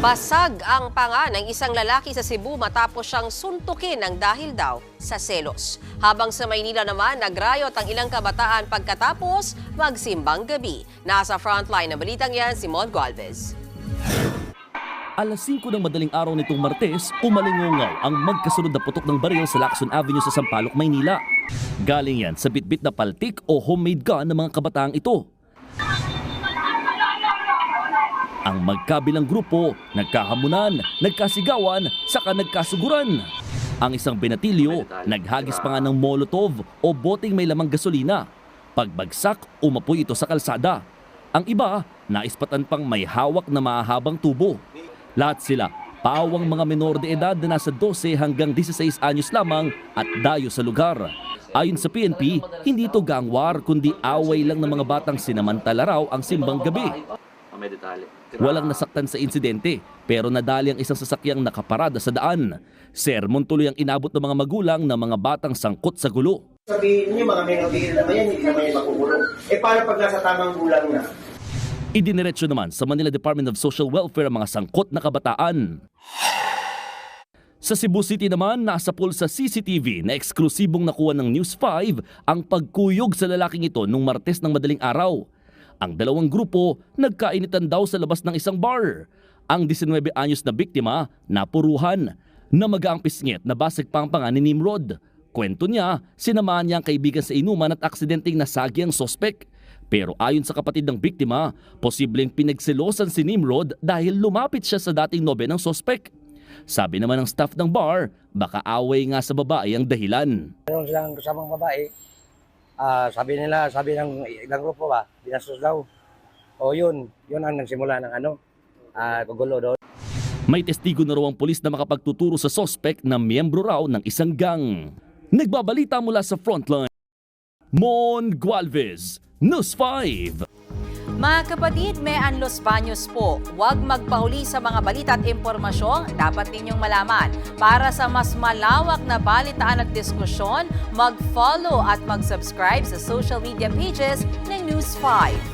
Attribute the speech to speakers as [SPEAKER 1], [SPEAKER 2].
[SPEAKER 1] Basag ang panga ng isang lalaki sa Cebu matapos siyang suntukin ng dahil daw sa selos. Habang sa Maynila naman, nagrayot ang ilang kabataan pagkatapos magsimbang gabi. Nasa frontline ng balitang yan si Mon Gualvez.
[SPEAKER 2] Alas 5 ng madaling araw nitong Martes, umalingongaw ang magkasunod na putok ng baril sa Lacson Avenue sa Sampaloc, Maynila. Galing yan sa bitbit na paltik o homemade gun ng mga kabataang ito. Ang magkabilang grupo, nagkahamunan, nagkasigawan, saka nagkasuguran. Ang isang binatilyo, naghagis pa nga ng molotov o boteng may lamang gasolina. Pagbagsak, umapoy ito sa kalsada. Ang iba, naispatan pang may hawak na mahahabang tubo. Lahat sila, pawang mga menor de edad na nasa 12 hanggang 16 anyos lamang at dayo sa lugar. Ayon sa PNP, hindi ito gang war kundi away lang ng mga batang sinamantala raw ang simbang gabi. Walang nasaktan sa insidente pero nadali ang isang sasakyang nakaparada sa daan. Sermon tuloy ang inabot ng mga magulang ng mga batang sangkot sa gulo.
[SPEAKER 3] Sabihin niyo, mga menor naman yan, hindi naman yan makukulong. Paano pag nasa tamang gulang na?
[SPEAKER 2] Idiniretso naman sa Manila Department of Social Welfare ang mga sangkot na kabataan. Sa Cebu City naman, nasa pool sa CCTV na eksklusibong nakuha ng News 5 ang pagkuyog sa lalaking ito nung Martes ng madaling araw. Ang dalawang grupo nagkainitan daw sa labas ng isang bar. Ang 19 anyos na biktima napuruhan. Namaga ang pisngit na basag pa ang panga ni Nimrod. Kwento niya, sinamahan niya ang kaibigan sa inuman at aksidenteng nasagi ang sospek. Pero ayon sa kapatid ng biktima, posibleng pinagselosan si Nimrod dahil lumapit siya sa dating nobya ng sospek. Sabi naman ng staff ng bar, baka away nga sa babae ang dahilan.
[SPEAKER 4] Meron silang kasamang babae. Sabi ng ilang grupo ba, binastos daw. O yun ang nagsimula ng kagulo doon.
[SPEAKER 2] May testigo na raw ang pulis na makapagtuturo sa sospek na miyembro raw ng isang gang. Nagbabalita mula sa frontline, Mon Gualvez, News 5.
[SPEAKER 5] Mga kapatid, may Los Baños po. Huwag magpahuli sa mga balita at impormasyong dapat ninyong malaman. Para sa mas malawak na balitaan at diskusyon, mag-follow at mag-subscribe sa social media pages ng News 5.